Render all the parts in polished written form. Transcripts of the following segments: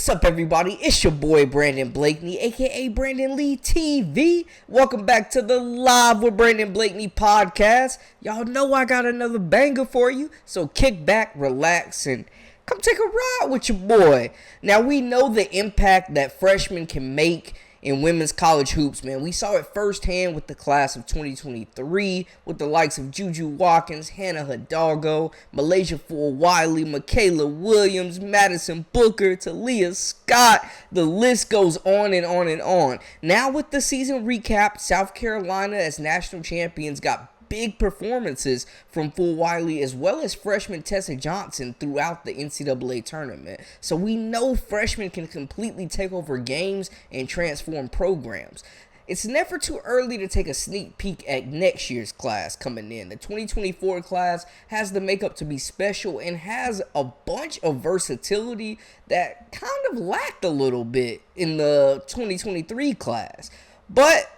What's up, everybody? It's your boy Brandon Blakeney, aka Brandon Lee TV. Welcome back to the Live with Brandon Blakeney podcast. Y'all know I got another banger for you, so kick back, relax, and come take a ride with your boy. Now, we know the impact that freshmen can make in women's college hoops, man. We saw it firsthand with the class of 2023, with the likes of Juju Watkins, Hannah Hidalgo, Malaysia Wiley, Michaela Williams, Madison Booker, Talia Scott. The list goes on and on and on. Now with the season recap, South Carolina as national champions got big performances from Wiley as well as freshman Tessa Johnson throughout the NCAA tournament. So we know freshmen can completely take over games and transform programs. It's never too early to take a sneak peek at next year's class coming in. The 2024 class has the makeup to be special and has a bunch of versatility that kind of lacked a little bit in the 2023 class. But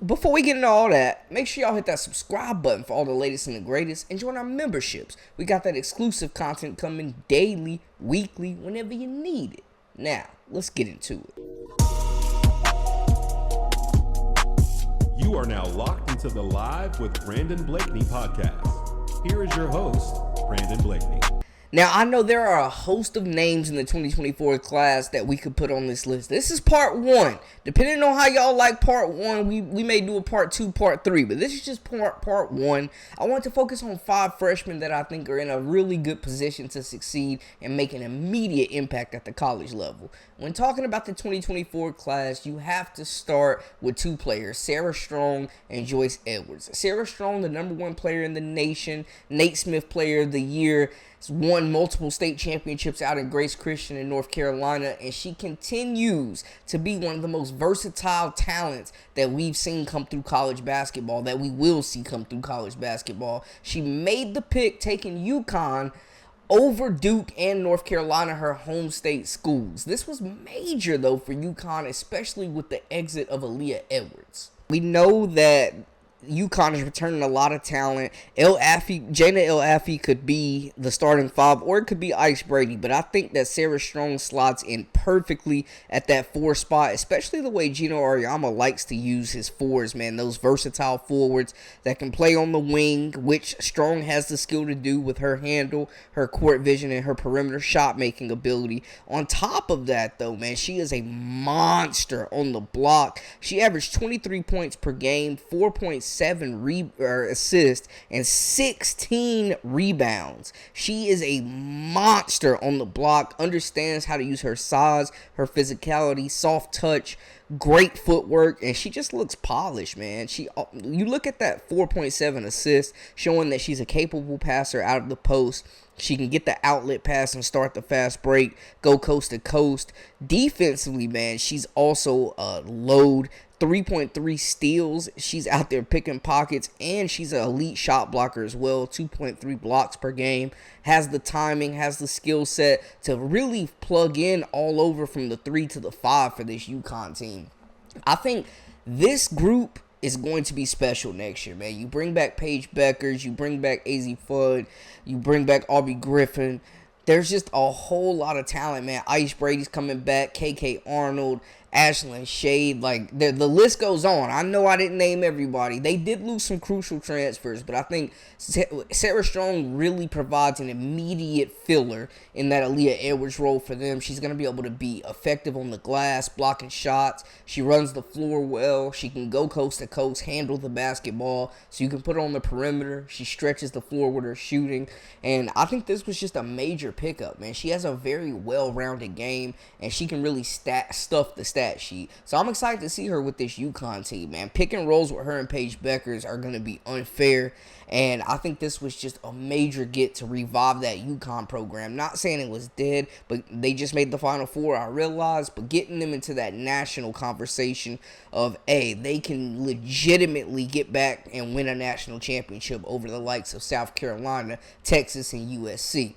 before we get into all that, make sure y'all hit that subscribe button for all the latest and the greatest and join our memberships. We got that exclusive content coming daily, weekly, whenever you need it. Now, let's get into it. You are now locked into the Live with Brandon Blakeney podcast. Here is your host, Brandon Blakeney. Now, I know there are a host of names in the 2024 class that we could put on this list. This is part one. Depending on how y'all like part one, we may do a part two, part three. But this is just part one. I want to focus on 5 freshmen that I think are in a really good position to succeed and make an immediate impact at the college level. When talking about the 2024 class, you have to start with 2 players, Sarah Strong and Joyce Edwards. Sarah Strong, the #1 player in the nation, Nate Smith Player of the Year, won multiple state championships out in Grace Christian in North Carolina, and she continues to be one of the most versatile talents that we've seen come through college basketball, that we will see come through college basketball. She made the pick taking UConn over Duke and North Carolina, her home state schools. This was major, though, for UConn, especially with the exit of Aaliyah Edwards. We know that UConn is returning a lot of talent. Jana El-Affy could be the starting 5, or it could be Ice Brady, but I think that Sarah Strong slots in perfectly at that 4 spot, especially the way Gino Auriemma likes to use his 4s, man. Those versatile forwards that can play on the wing, which Strong has the skill to do with her handle, her court vision, and her perimeter shot-making ability. On top of that, though, man, she is a monster on the block. She averaged 23 points per game, 4.7 assists, and 16 rebounds. She is a monster on the block, understands how to use her size, her physicality, soft touch, great footwork, and she just looks polished, man. You look at that 4.7 assists, showing that she's a capable passer out of the post. She can get the outlet pass and start the fast break, go coast to coast. Defensively, man, she's also a load. 3.3 steals. She's out there picking pockets, and she's an elite shot blocker as well. 2.3 blocks per game. Has the timing, has the skill set to really plug in all over from the 3 to the 5 for this UConn team. I think this group is going to be special next year, man. You bring back Paige Beckers, you bring back AZ Fudd, you bring back Aubrey Griffin. There's just a whole lot of talent, man. Ice Brady's coming back, KK Arnold, Ashlyn Shade, like the list goes on. I know I didn't name everybody. They did lose some crucial transfers, but I think Sarah Strong really provides an immediate filler in that Aaliyah Edwards role for them. She's going to be able to be effective on the glass, blocking shots. She runs the floor well. She can go coast to coast, handle the basketball, so you can put her on the perimeter. She stretches the floor with her shooting, and I think this was just a major pickup, man. She has a very well-rounded game, and she can really stuff the stat sheet. So I'm excited to see her with this UConn team, man. Pick and rolls with her and Paige Beckers are going to be unfair, and I think this was just a major get to revive that UConn program. Not saying it was dead, but they just made the Final Four, I realize, but getting them into that national conversation of, hey, they can legitimately get back and win a national championship over the likes of South Carolina, Texas, and USC.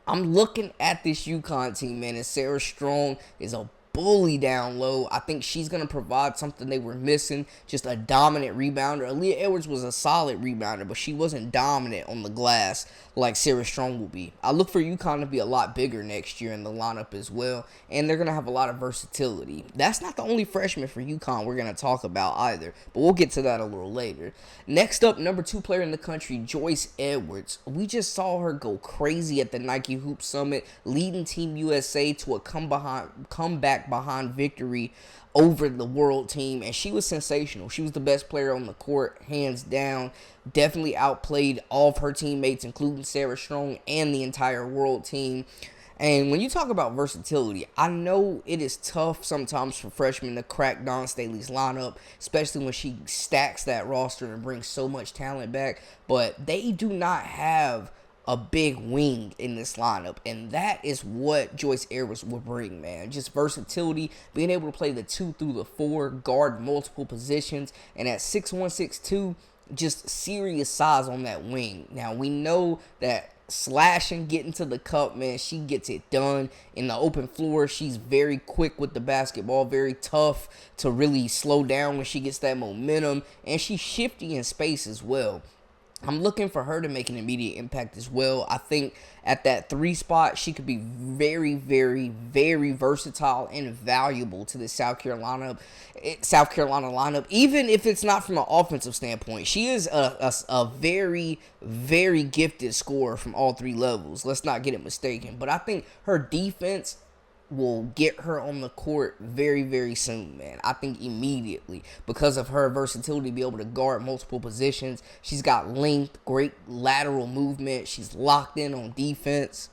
I'm looking at this UConn team, man, and Sarah Strong is a bully down low. I think she's going to provide something they were missing, just a dominant rebounder. Aaliyah Edwards was a solid rebounder, but she wasn't dominant on the glass like Sarah Strong will be. I look for UConn to be a lot bigger next year in the lineup as well, and they're going to have a lot of versatility. That's not the only freshman for UConn we're going to talk about either, but we'll get to that a little later. Next up, number 2 player in the country, Joyce Edwards. We just saw her go crazy at the Nike Hoop Summit, leading Team USA to a comeback behind victory over the world team, and she was sensational. She was the best player on the court, hands down. Definitely outplayed all of her teammates, including Sarah Strong and the entire world team. And when you talk about versatility, I know it is tough sometimes for freshmen to crack Dawn Staley's lineup, especially when she stacks that roster and brings so much talent back, but they do not have a big wing in this lineup, and that is what Joyce Edwards will bring, man. Just versatility, being able to play the 2 through the 4, guard multiple positions, and at 6'1", 6'2", just serious size on that wing. Now, we know that slashing, getting to the cup, man, she gets it done in the open floor. She's very quick with the basketball, very tough to really slow down when she gets that momentum, and she's shifty in space as well. I'm looking for her to make an immediate impact as well. I think at that 3 spot, she could be very, very, very versatile and valuable to the South Carolina lineup, even if it's not from an offensive standpoint. She is a very, very gifted scorer from all 3 levels. Let's not get it mistaken. But I think her defense will get her on the court very, very soon, man. I think immediately, because of her versatility to be able to guard multiple positions. She's got length, great lateral movement. She's locked in on defense.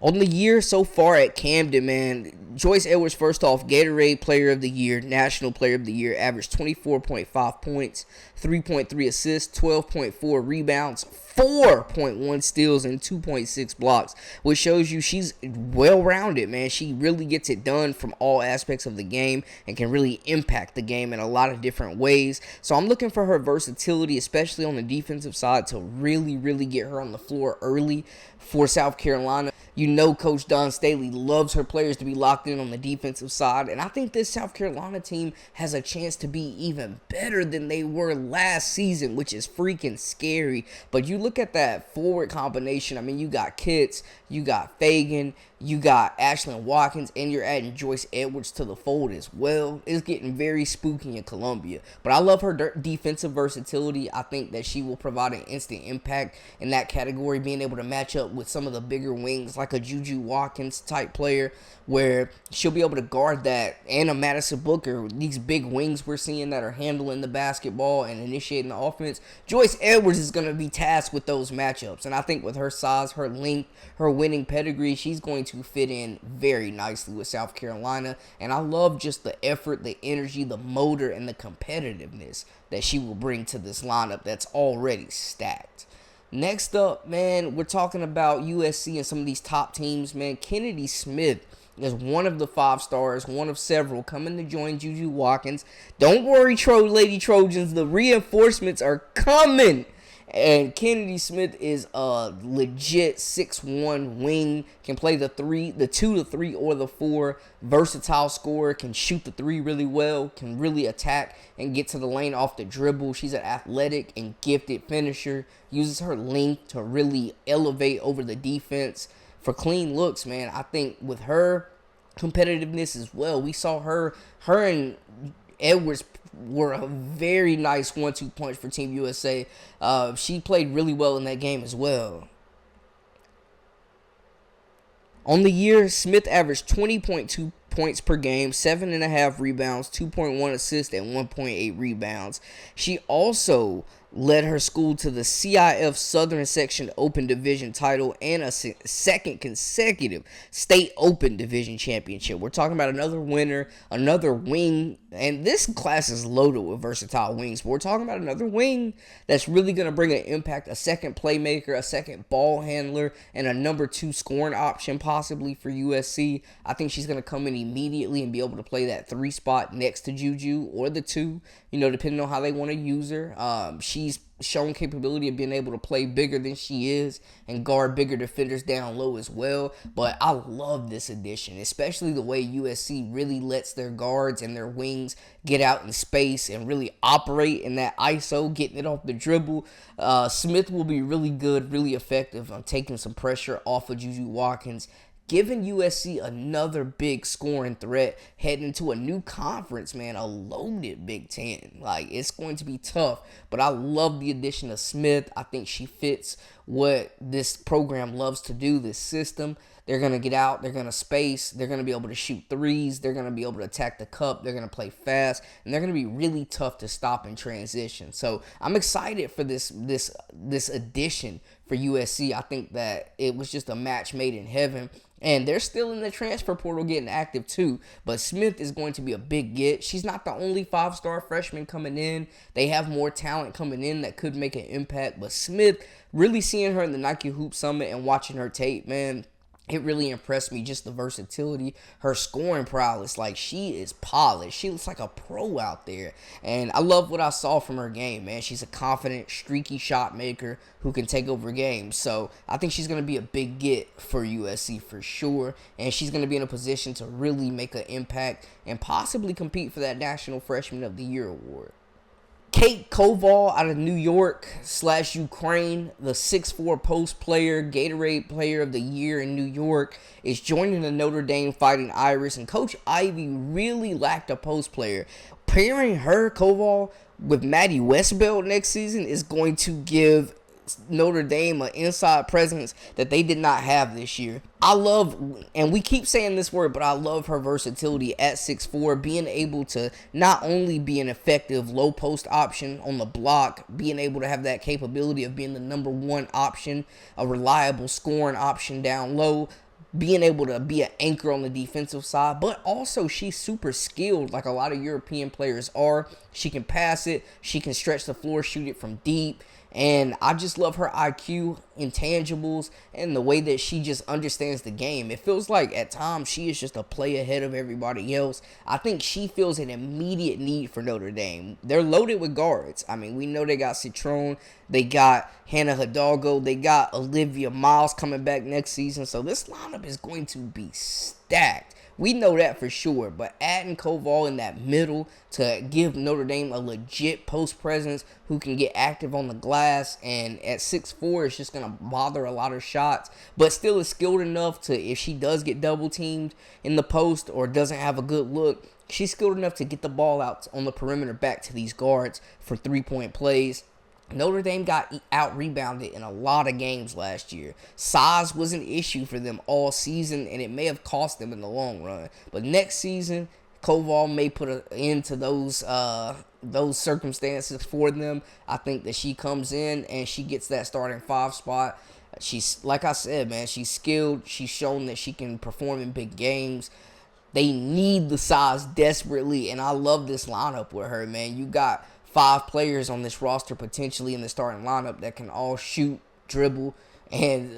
On the year so far at Camden, man, Joyce Edwards, first off, Gatorade Player of the Year, National Player of the Year, averaged 24.5 points, 3.3 assists, 12.4 rebounds, 4.1 steals, and 2.6 blocks, which shows you she's well-rounded, man. She really gets it done from all aspects of the game and can really impact the game in a lot of different ways. So I'm looking for her versatility, especially on the defensive side, to really, really get her on the floor early for South Carolina. You know Coach Dawn Staley loves her players to be locked in on the defensive side, and I think this South Carolina team has a chance to be even better than they were last season, which is freaking scary. But you look at that forward combination, I mean, you got Kitts, you got Fagan, you got Ashlyn Watkins, and you're adding Joyce Edwards to the fold as well. It's getting very spooky in Columbia. But I love her defensive versatility. I think that she will provide an instant impact in that category, being able to match up with some of the bigger wings like a Juju Watkins type player, where she'll be able to guard that, and a Madison Booker, these big wings we're seeing that are handling the basketball and initiating the offense. Joyce Edwards is going to be tasked with those matchups, and I think with her size, her length, her winning pedigree, she's going to fit in very nicely with South Carolina. And I love just the effort, the energy, the motor, and the competitiveness that she will bring to this lineup that's already stacked. Next up, man, we're talking about USC and some of these top teams, man. Kennedy Smith is one of the 5 stars, one of several coming to join Juju Watkins. Don't worry, Lady Trojans, the reinforcements are coming. And Kennedy Smith is a legit 6'1" wing, can play the 2, the 3, or the 4. Versatile scorer, can shoot the 3 really well, can really attack and get to the lane off the dribble. She's an athletic and gifted finisher, uses her length to really elevate over the defense for clean looks, man. I think with her competitiveness as well, we saw her and Edwards were a very nice 1-2 punch for Team USA. She played really well in that game as well. On the year, Smith averaged 20.2 points per game, 7.5 rebounds, 2.1 assists, and 1.8 rebounds. She also led her school to the CIF Southern Section Open Division title and a second consecutive State Open Division championship. We're talking about another winner, another wing, and this class is loaded with versatile wings, but we're talking about another wing that's really going to bring an impact, a second playmaker, a second ball handler, and a number 2 scoring option possibly for USC. I think she's going to come in immediately and be able to play that 3 spot next to Juju, or the 2, depending on how they want to use her. She she's shown capability of being able to play bigger than she is and guard bigger defenders down low as well. But I love this addition, especially the way USC really lets their guards and their wings get out in space and really operate in that ISO, getting it off the dribble. Smith will be really good, really effective on taking some pressure off of Juju Watkins, giving USC another big scoring threat heading into a new conference, man, a loaded Big Ten. Like, it's going to be tough, but I love the addition of Smith. I think she fits what this program loves to do, this system. They're going to get out, they're going to space, they're going to be able to shoot threes, they're going to be able to attack the cup, they're going to play fast, and they're going to be really tough to stop in transition. So I'm excited for this addition for USC. I think that it was just a match made in heaven. And they're still in the transfer portal getting active too. But Smith is going to be a big get. She's not the only 5-star freshman coming in. They have more talent coming in that could make an impact. But Smith, really seeing her in the Nike Hoop Summit and watching her tape, man, it really impressed me, just the versatility, her scoring prowess. Like, she is polished. She looks like a pro out there. And I love what I saw from her game, man. She's a confident, streaky shot maker who can take over games. So I think she's going to be a big get for USC for sure. And she's going to be in a position to really make an impact and possibly compete for that National Freshman of the Year award. Kate Koval out of New York / Ukraine, the 6'4" post player, Gatorade Player of the Year in New York, is joining the Notre Dame Fighting Irish, and Coach Ivy really lacked a post player. Pairing her, Koval, with Matty Zabel next season is going to give Notre Dame an inside presence that they did not have this year. I love, and we keep saying this word, but I love her versatility at 6'4", being able to not only be an effective low post option on the block, being able to have that capability of being the number one option, a reliable scoring option down low, being able to be an anchor on the defensive side, but also she's super skilled like a lot of European players are. She can pass it, she can stretch the floor, shoot it from deep. And I just love her IQ, intangibles, and the way that she just understands the game. It feels like at times she is just a play ahead of everybody else. I think she feels an immediate need for Notre Dame. They're loaded with guards. I mean, we know they got Citrone, they got Hannah Hidalgo, they got Olivia Miles coming back next season. So this lineup is going to be stacked. We know that for sure, but adding Koval in that middle to give Notre Dame a legit post presence who can get active on the glass, and at 6'4", it's just going to bother a lot of shots, but still is skilled enough to, if she does get double teamed in the post or doesn't have a good look, she's skilled enough to get the ball out on the perimeter back to these guards for three-point plays. Notre Dame got out-rebounded in a lot of games last year. Size was an issue for them all season, and it may have cost them in the long run. But next season, Koval may put an end to those circumstances for them. I think that she comes in and she gets that starting 5 spot. She's, like I said, man, she's skilled. She's shown that she can perform in big games. They need the size desperately, and I love this lineup with her, man. You got 5 players on this roster potentially in the starting lineup that can all shoot, dribble, and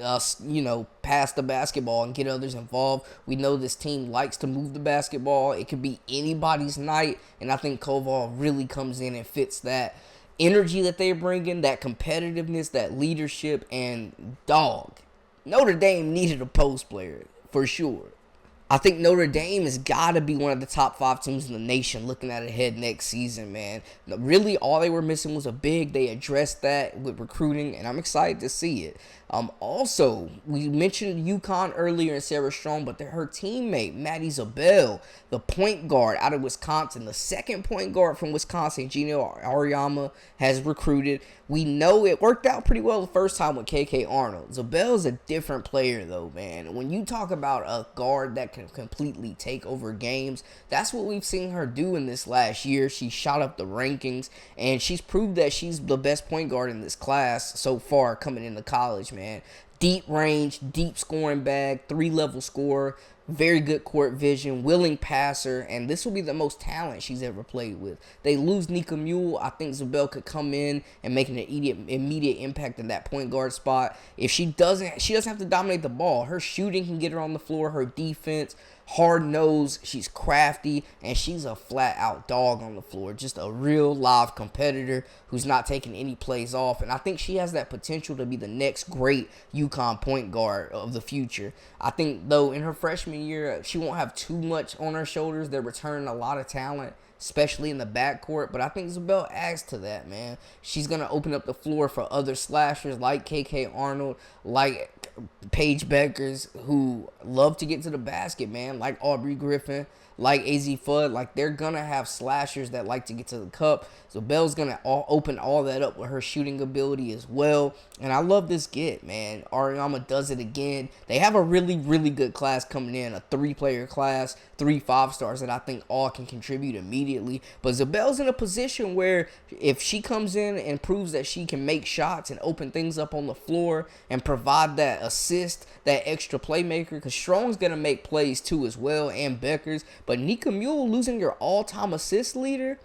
pass the basketball and get others involved. We know this team likes to move the basketball. It could be anybody's night, and I think Koval really comes in and fits that energy that they're bringing, that competitiveness, that leadership, and Notre Dame needed a post player for sure. I think Notre Dame has got to be one of the top 5 teams in the nation looking at ahead next season, man. Really, all they were missing was a big. They addressed that with recruiting, and I'm excited to see it. Also, we mentioned UConn earlier and Sarah Strong, but her teammate, Matty Zabel, the point guard out of Wisconsin, the second point guard from Wisconsin, Gino Auriemma, has recruited. We know it worked out pretty well the first time with KK Arnold. Zabel's a different player, though, man. When you talk about a guard that can completely take over games, that's what we've seen her do in this last year. She shot up the rankings, and she's proved that she's the best point guard in this class so far coming into college, man. Deep range, deep scoring bag, 3-level scorer. very good court vision, willing passer, and this will be the most talent she's ever played with. They lose Nika Mule. I think Zabel could come in and make an immediate impact in that point guard spot. If she doesn't have to dominate the ball. Her shooting can get her on the floor. Her defense, hard nose, she's crafty, and she's a flat out dog on the floor. Just a real live competitor who's not taking any plays off. And I think she has that potential to be the next great UConn point guard of the future. I think, though, in her freshman year, she won't have too much on her shoulders. They're returning a lot of talent, especially in the backcourt. But I think Zabel adds to that, man. She's going to open up the floor for other slashers like KK Arnold, like Paige Beckers, who love to get to the basket, man, like Aubrey Griffin, like AZ Fudd. Like, they're going to have slashers that like to get to the cup. Zabel's going to open all that up with her shooting ability as well. And I love this get, man. Ariama does it again. They have a really, really good class coming in, a 3-player class, 3 5-stars that I think all can contribute immediately. But Zabel's in a position where if she comes in and proves that she can make shots and open things up on the floor and provide that assist, that extra playmaker, because Strong's going to make plays too as well, and Beckers. But Nika Mule losing your all-time assist leader,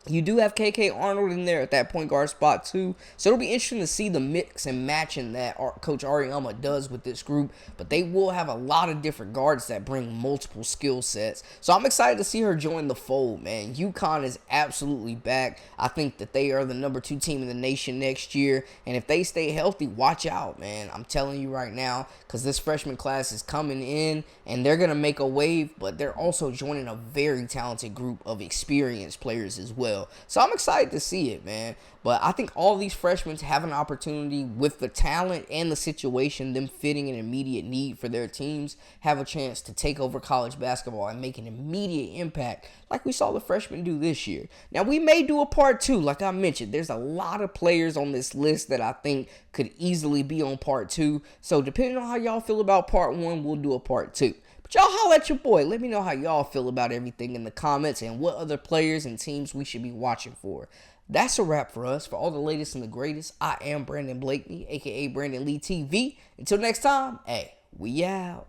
you do have KK Arnold in there at that point guard spot too. So it'll be interesting to see the mix and matching that Coach Ariama does with this group. But they will have a lot of different guards that bring multiple skill sets. So I'm excited to see her join the fold, man. UConn is absolutely back. I think that they are the number 2 team in the nation next year. And if they stay healthy, watch out, man. I'm telling you right now, because this freshman class is coming in and they're going to make a wave. But they're also joining a very talented group of experienced players as well. So I'm excited to see it, man. But I think all these freshmen have an opportunity with the talent and the situation, them fitting an immediate need for their teams, have a chance to take over college basketball and make an immediate impact like we saw the freshmen do this year. Now, we may do a part 2. Like I mentioned, there's a lot of players on this list that I think could easily be on part 2. So depending on how y'all feel about part 1, we'll do a part 2. But y'all holla at your boy. Let me know how y'all feel about everything in the comments and what other players and teams we should be watching for. That's a wrap for us. For all the latest and the greatest, I am Brandon Blakeney, a.k.a. Brandon Lee TV. Until next time, hey, we out.